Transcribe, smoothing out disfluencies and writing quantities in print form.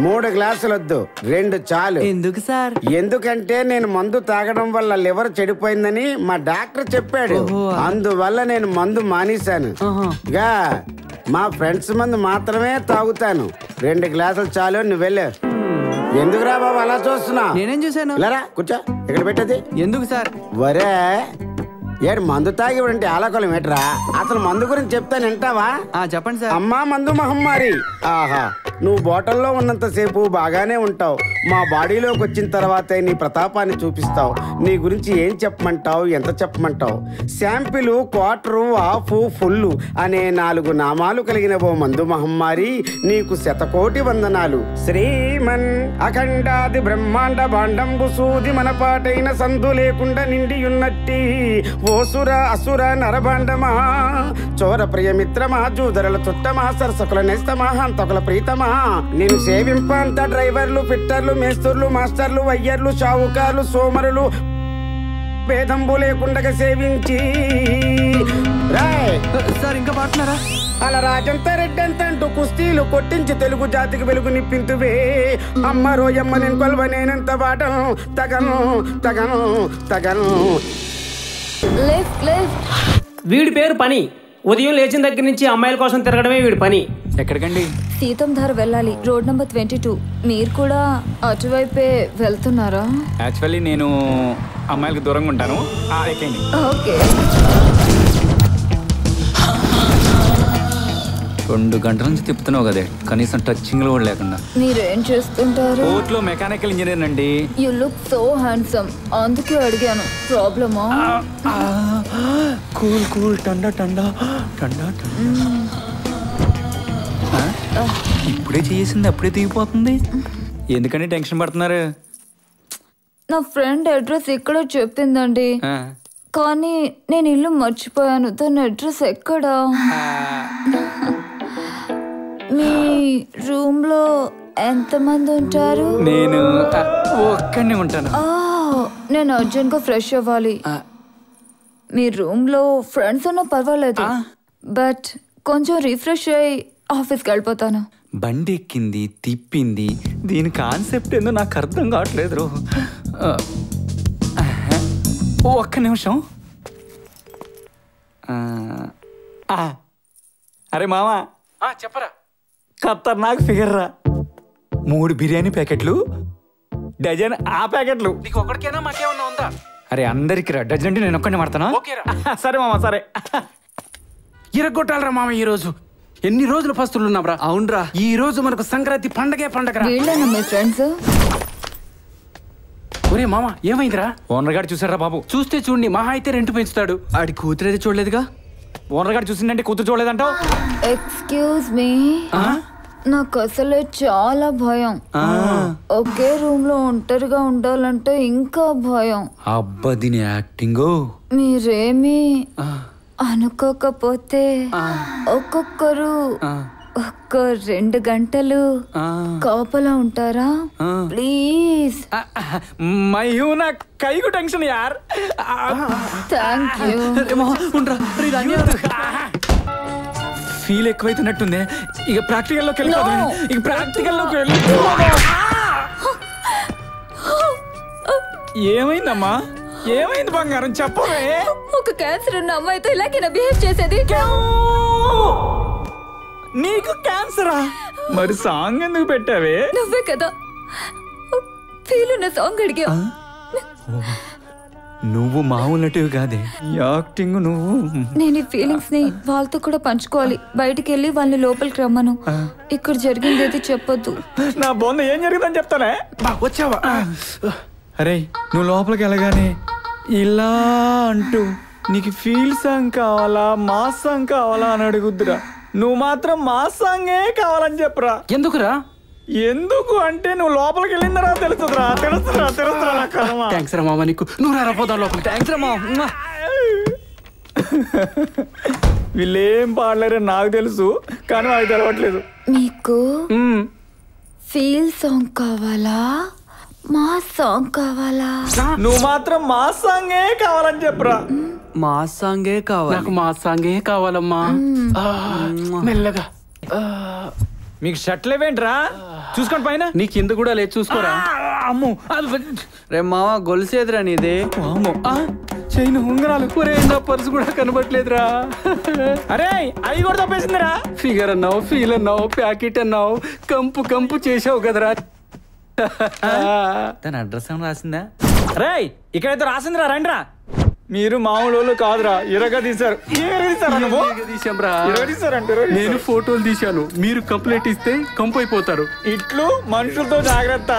3 గ్లాసులు వద్దు, 2 చాలు. ఎందుకు సార్? ఎందుకంటే నేను మందు తాగడం వల్ల లివర్ చెడిపోయిందని మా డాక్టర్ చెప్పాడు. అందువల్ల నేను మందు మానేశాను. మా ఫ్రెండ్స్ మందు మాత్రమే తాగుతాను. 2 గ్లాసులు చాలు, నువ్వు వెళ్ళు. ఎందుకురా బాబు అలా చూస్తున్నా? నేనేం చూసాను? కూర్చో. ఇక్కడ పెట్టది ఎందుకు సార్? వరే ఏడు మందు తాగి అంటే ఆలకోలం ఏట్రా? అసలు మందు గురించి చెప్తాను, వింటావా? చెప్పండి సార్. అమ్మా మందు మహమ్మారి. ఆహా, నువ్వు బాటిల్లో ఉన్నంత సేపు బాగానే ఉంటావు. మా బాడీలోకి వచ్చిన తర్వాతే నీ ప్రతాపాన్ని చూపిస్తావు. నీ గురించి ఏం చెప్పమంటావు, ఎంత చెప్పమంటావు? శాంపిల్, క్వార్టరు, హాఫ్, ఫుల్ అనే 4 నామాలు కలిగిన ఓ మందు మహమ్మారి, నీకు 100,000,000 వందనాలు. శ్రీమన్ అఖండాది బ్రహ్మాండ భాండంబు సూది మన పాటైన సందు లేకుండా నిండి ఉన్నట్టి ఓసుర అసుర నరభాండమా, చోర ప్రియమిత్రమా, జూదరల చుట్టమా, సరసకుల నేస్తమా, హంతకుల ప్రీతమా, నేను సేవింప అంత డ్రైవర్లు, ఫిట్టర్లు, మేస్తూర్లు, మాస్టర్లు, వయ్యర్లు, షావుకార్లు, సోమరులు భేదంబు లేకుండా సేవించి సార్ ఇంకా పాడుతున్నారా? అలా రాజంత రెడ్డంత అంటూ కుస్తీలు కొట్టించి తెలుగు జాతికి వెలుగు నిప్పింతువే. అమ్మ రోయమ్మ నేను కొల్వ నేనంత వాటను తగను తగను తగను. వీడి పేరు పని. ఉదయం లేచిన దగ్గర నుంచి అమ్మాయిల కోసం తిరగడమే వీడి పని. ఎక్కడికండి? సీతంధార వెళ్ళాలి, రోడ్ నెంబర్ 22. మీరు కూడా అటువైపే వెళ్తున్నారా? యాక్చువల్లీ నేను అమ్మాయిలకు దూరంగా ఉంటాను. ఓకే. 2 గంటల నుంచి తిప్పుతున్నావు కదే, కనీసం టచింగ్ లో కూడా లేకుండా. మీరేం చేస్తుంటారు? కోర్టులో మెకానికల్ ఇంజనీర్ అండి. యు లుక్ సో హ్యాండ్సమ్, అందుకే అడిగాను. ప్రాబ్లమా? కూల్ కూల్ టండా టండా టండా టండా. ఇప్పుడే చేసింది అప్పుడే దిగిపోతుంది. ఎందుకని టెన్షన్ పడుతున్నారు? నా ఫ్రెండ్ అడ్రస్ ఇక్కడ చెప్పిందండి, కానీ నేను ఇల్లు మర్చిపోయాను. తన అడ్రస్ ఎక్కడా? మీ రూమ్ లో ఎంతమంది ఉంటారు? నేను ఒక్కనే ఉంటాను. నేను అర్జెంట్ గా ఫ్రెష్ అవ్వాలి. మీ రూమ్ లో ఫ్రెండ్స్ ఉన్నా పర్వాలేదు, బట్ కొంచెం రిఫ్రెష్ అయ్యి ఆఫీస్కి వెళ్ళిపోతాను. బండి ఎక్కింది, తిప్పింది, దీని కాన్సెప్ట్ ఏందో నాకు అర్థం కావట్లేదు. ఒక్క నిమిషం. అరే మామా, చెప్పరా? ఖతర్నాక్ ఫిగర్ రా. 3 బిర్యానీ ప్యాకెట్లు, డజన్ ఆ ప్యాకెట్లు. నీకు ఒక్కడికేనా, మాకేమన్నా ఉందా? అరే అందరికి రా, డజన్ అంటే నేను ఒక్కడిని పడతానా? సరే మామా, సరే. ఇరగొట్టాలరా మామ ఈ రోజు. ఎన్ని రోజులు పస్తులు ఉన్నాంరా? అవునరా, ఈ రోజు మనకు సంక్రాంతి పండగే పండగ. వీళ్ళేనా మీ ఫ్రెండ్స్? ఒరే మామ, ఏమైందిరా? ఓనర్ గారు చూసారా బాబు? చూస్తే చూడండి, మహా అయితే రెంట్ పెంచుతాడు. ఆడి కూతురేది చూడలేదుగా? ఓనర్ గారు చూసిందంటే కూతురు చూడలేదంటావు? ఎక్స్క్యూజ్ మీ, నాకు అసలే చాలా భయం. ఒకే రూమ్ లో ఒంటరిగా ఉండాలంటే ఇంకా భయం. అబ్బా దీని యాక్టింగ్. మీరేమి అనుకోకపోతే ఒక్కొక్కరు ఒక్క 2 గంటలు కాపలా ఉంటారా? ప్లీజ్. మయూ నా కైకు టెన్షన్ యార్. Thank you. ఫీల్ ఎక్కువైతున్నట్టుంది. ఇక ప్రాక్టికల్లోకి వెళ్ళిపోతాను. ఇక ప్రాక్టికల్లోకి వెళ్ళి. ఏమైందమ్మా? ఏమైంది బంగారం, చెప్పవే. ఒక క్యాన్సర్ ఉన్న అమ్మాయితో ఇలాగేనా బిహేవ్ చేసేది? నీకు క్యాన్సరా? మరి సాంగ్ ఎందుకు పెట్టావే? నువ్వే కదా ఫీల్ ఉన్న సాంగ్ అడిగా. నువ్వు మామూలు నటివి కాదే, యాక్టింగ్ నువ్వు. నేను ఈ ఫీలింగ్స్ ని వాళ్ళతో కూడా పంచుకోవాలి. బయటికి వెళ్ళి వాళ్ళని లోపలికి రమ్మను. ఇక్కడ జరిగింది ఏది చెప్పొద్దు. నా బొంద ఏం జరిగిందని చెప్తానే. వచ్చావా? అరే నువ్వు లోపలికి వెళ్ళగానే ఇలా అంటూ నీకు ఫీల్ సాంగ్ కావాలా, మా సాంగ్ కావాలా అని అడుగుద్దురా. నువ్వు మాత్రం మా సాంగే కావాలని చెప్పురా. ఎందుకురా? ఎందుకు అంటే నువ్వు లోపలికి వెళ్ళిందరా తెలుస్తుందిరా. థ్యాంక్స్ రా మామ, నీకు. నువ్వు రా పోదాం లోపలికి. థ్యాంక్స్ రా మామ. వీళ్ళేం పాడలేరని నాకు తెలుసు, కానీ నాకు తెలవట్లేదు. మీకు ఫీల్ సాంగ్ కావాలా, మా సాంగ్ కావాలా? నువ్వు మాత్రం మా సాంగే కావాలని చెప్పురా. మా సాంగే కావాలి. నాకు మా సాంగే కావాలమ్మా. మెల్లగా. మీకు షర్ట్లు ఇవేంట్రా? చూసుకోండి పైన. నీ కింద కూడా లేదు, చూసుకోరా. అమ్ము. రే మామ, గొలుసేదిరా నీదే. చైన్ ఉంగరాలు. ఒరే, నా పర్సు కూడా కనబట్లేదురా. అరే అవి కూడా తప్పేసిందిరా. ఫిగర్ అన్నావు, ఫీల్ అన్నావు, ప్యాకెట్ అన్నావు, కంపు కంపు చేసావు కదరా. తన అడ్రస్ ఏమైనా రాసిందా? రేయ్ ఇక్కడైతే రాసిందిరా, రండిరా. మీరు మామూలు వాళ్ళు కాదురా, ఇరగా తీశారు. నేను ఫోటోలు తీశాను, మీరు కంప్లైంట్ ఇస్తే కంపు అయిపోతారు. ఇట్లు మనుషులతో జాగ్రత్త.